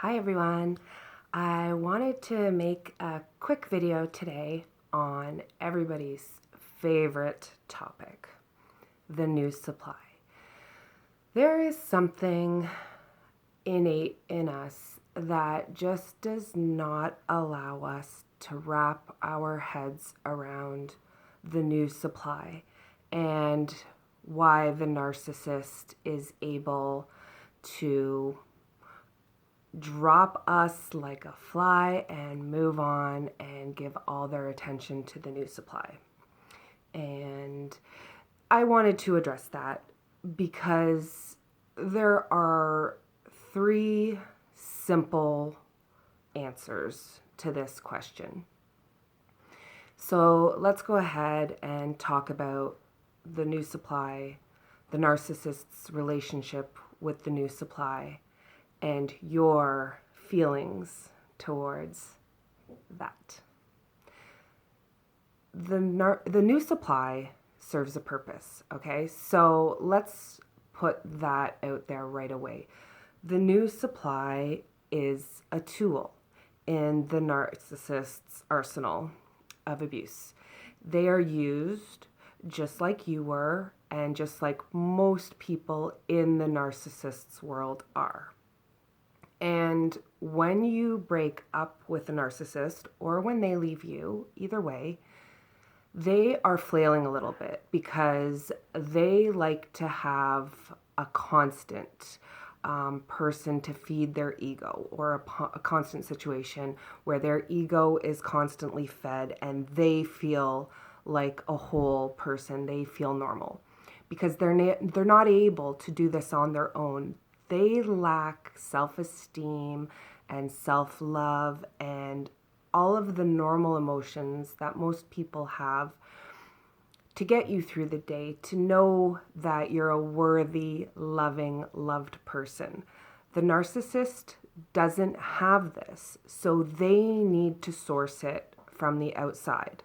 Hi everyone. I wanted to make a quick video today on everybody's favorite topic, the new supply. There is something innate in us that just does not allow us to wrap our heads around the new supply and why the narcissist is able to drop us like a fly and move on and give all their attention to the new supply. And I wanted to address that because there are three simple answers to this question. So let's go ahead and talk about the new supply, the narcissist's relationship with the new supply, and your feelings towards that. The new supply serves a purpose, okay? So let's put that out there right away. The new supply is a tool in the narcissist's arsenal of abuse. They are used just like you were and just like most people in the narcissist's world are. And when you break up with a narcissist or when they leave you, either way, they are flailing a little bit because they like to have a constant person to feed their ego, or a constant situation where their ego is constantly fed and they feel like a whole person. They feel normal because they're not able to do this on their own. They lack self-esteem and self-love and all of the normal emotions that most people have to get you through the day, to know that you're a worthy, loving, loved person. The narcissist doesn't have this, so they need to source it from the outside.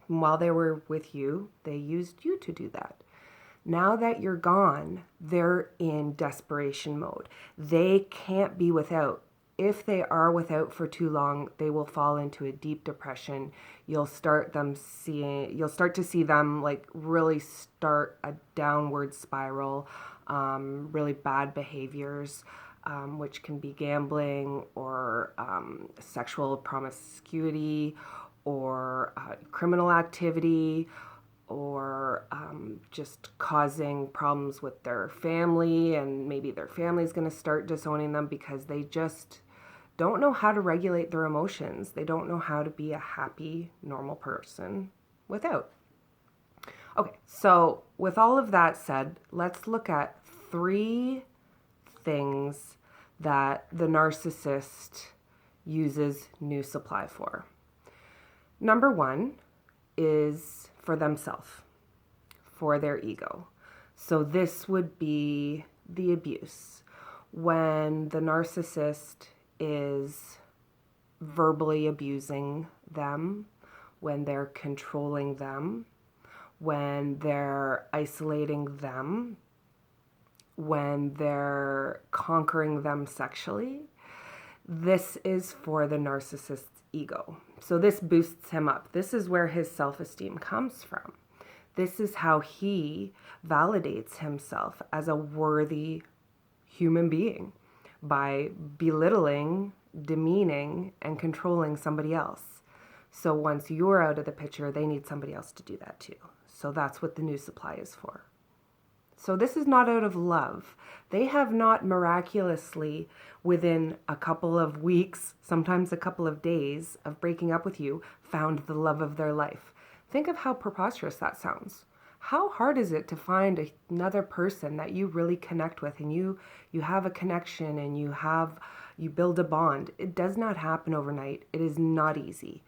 And while they were with you, they used you to do that. Now that you're gone, they're in desperation mode. They can't be without. If they are without for too long, they will fall into a deep depression. You'll start to see them like really start a downward spiral, really bad behaviors, which can be gambling or sexual promiscuity or criminal activity, or just causing problems with their family, and maybe their family's going to start disowning them because they just don't know how to regulate their emotions. They don't know how to be a happy, normal person without. Okay, so with all of that said, let's look at three things that the narcissist uses new supply for. Number one is for themselves, for their ego. So this would be the abuse. When the narcissist is verbally abusing them, when they're controlling them, when they're isolating them, when they're conquering them sexually, this is for the narcissist's ego. So this boosts him up. This is where his self-esteem comes from. This is how he validates himself as a worthy human being, by belittling, demeaning, and controlling somebody else. So once you're out of the picture, they need somebody else to do that too. So that's what the new supply is for. So this is not out of love. They have not miraculously, within a couple of weeks, sometimes a couple of days of breaking up with you, found the love of their life. Think of how preposterous that sounds. How hard is it to find another person that you really connect with, and you have a connection and you build a bond? It does not happen overnight. It is not easy.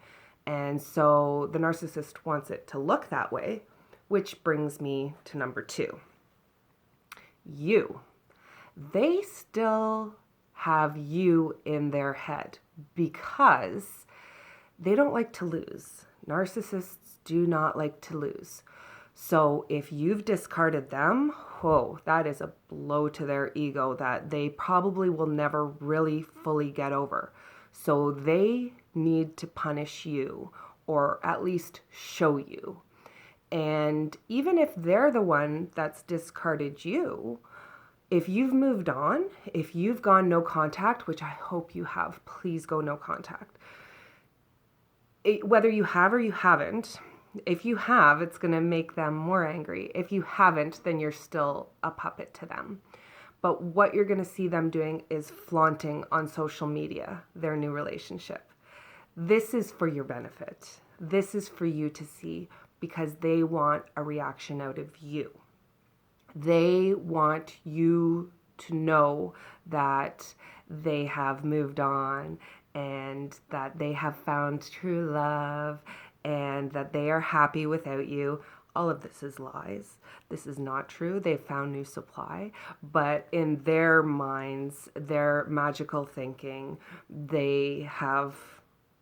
And so the narcissist wants it to look that way, which brings me to number two. You. They still have you in their head because they don't like to lose. Narcissists do not like to lose. So if you've discarded them, whoa, that is a blow to their ego that they probably will never really fully get over. So they need to punish you, or at least show you. And even if they're the one that's discarded you, if you've moved on, if you've gone no contact, which I hope you have, please go no contact. Whether you have or you haven't, if you have, it's going to make them more angry. If you haven't, then you're still a puppet to them. But what you're going to see them doing is flaunting on social media their new relationship. This is for your benefit. This is for you to see because they want a reaction out of you. They want you to know that they have moved on and that they have found true love and that they are happy without you. All of this is lies. This is not true. They've found new supply, but in their minds, their magical thinking, they have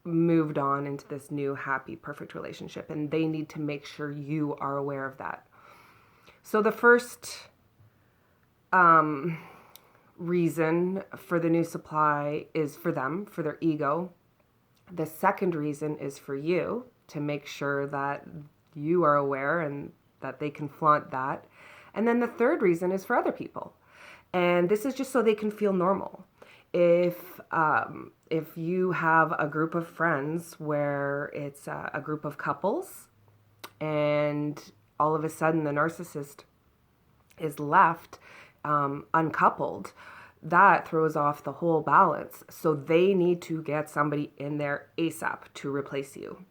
moved on into this new, happy, perfect relationship, and they need to make sure you are aware of that. So the first reason for the new supply is for them, for their ego. The second reason is for you to make sure that you are aware and that they can flaunt that. And then the third reason is for other people. And this is just so they can feel normal. If you have a group of friends where it's a group of couples and all of a sudden the narcissist is left uncoupled, that throws off the whole balance. So they need to get somebody in there ASAP to replace you.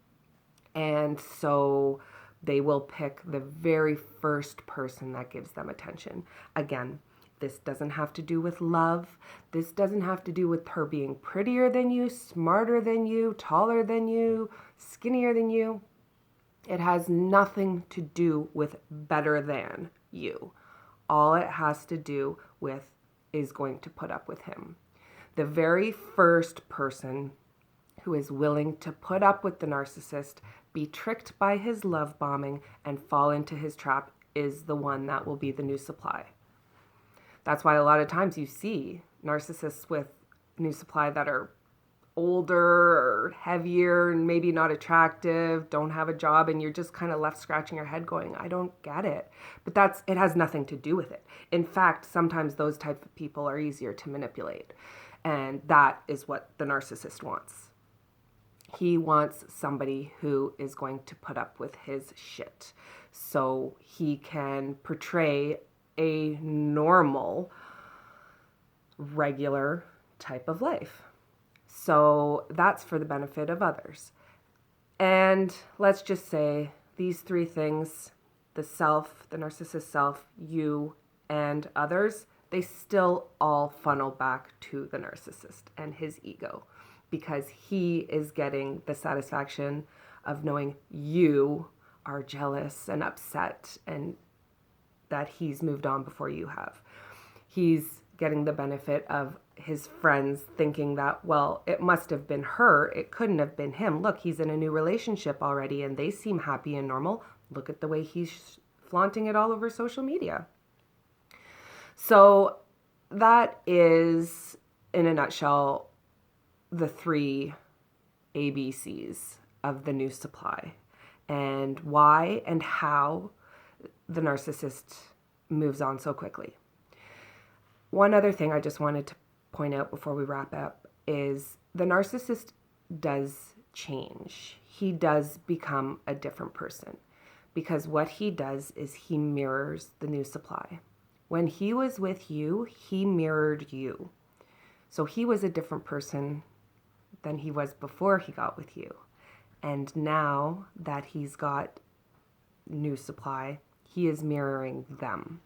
And so they will pick the very first person that gives them attention. Again, this doesn't have to do with love. This doesn't have to do with her being prettier than you, smarter than you, taller than you, skinnier than you. It has nothing to do with better than you. All it has to do with is going to put up with him. The very first person who is willing to put up with the narcissist, be tricked by his love bombing, and fall into his trap is the one that will be the new supply. That's why a lot of times you see narcissists with new supply that are older or heavier and maybe not attractive, don't have a job, and you're just kind of left scratching your head going, I don't get it. But it has nothing to do with it. In fact, sometimes those type of people are easier to manipulate. And that is what the narcissist wants. He wants somebody who is going to put up with his shit so he can portray a normal, regular type of life. So that's for the benefit of others. And let's just say these three things, the self, the narcissist self, you, and others, they still all funnel back to the narcissist and his ego, because he is getting the satisfaction of knowing you are jealous and upset and that he's moved on before you have. He's getting the benefit of his friends thinking that, well, it must have been her. It couldn't have been him. Look, he's in a new relationship already and they seem happy and normal. Look at the way he's flaunting it all over social media. So that is, in a nutshell, the three ABCs of the new supply and why and how the narcissist moves on so quickly. One other thing I just wanted to point out before we wrap up is the narcissist does change. He does become a different person because what he does is he mirrors the new supply. When he was with you, he mirrored you. So he was a different person than he was before he got with you. And now that he's got new supply, he is mirroring them.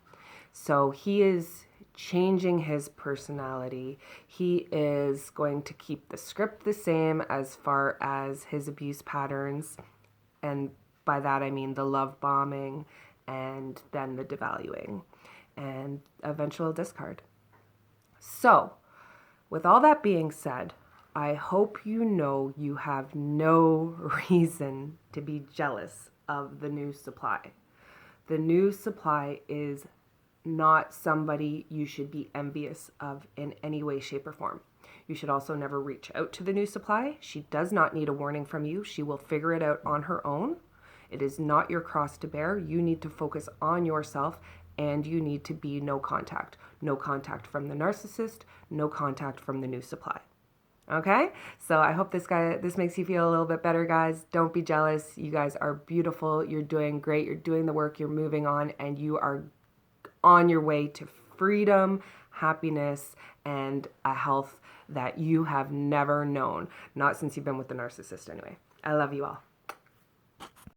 So he is changing his personality. He is going to keep the script the same as far as his abuse patterns. And by that, I mean the love bombing and then the devaluing and eventual discard. So with all that being said, I hope you know you have no reason to be jealous of the new supply. The new supply is not somebody you should be envious of in any way, shape, or form. You should also never reach out to the new supply. She does not need a warning from you. She will figure it out on her own. It is not your cross to bear. You need to focus on yourself, and you need to be no contact. No contact from the narcissist, no contact from the new supply. Okay, so I hope this makes you feel a little bit better, guys. Don't be jealous. You guys are beautiful. You're doing great. You're doing the work. You're moving on, and you are on your way to freedom, happiness, and a health that you have never known. Not since you've been with the narcissist, anyway. I love you all.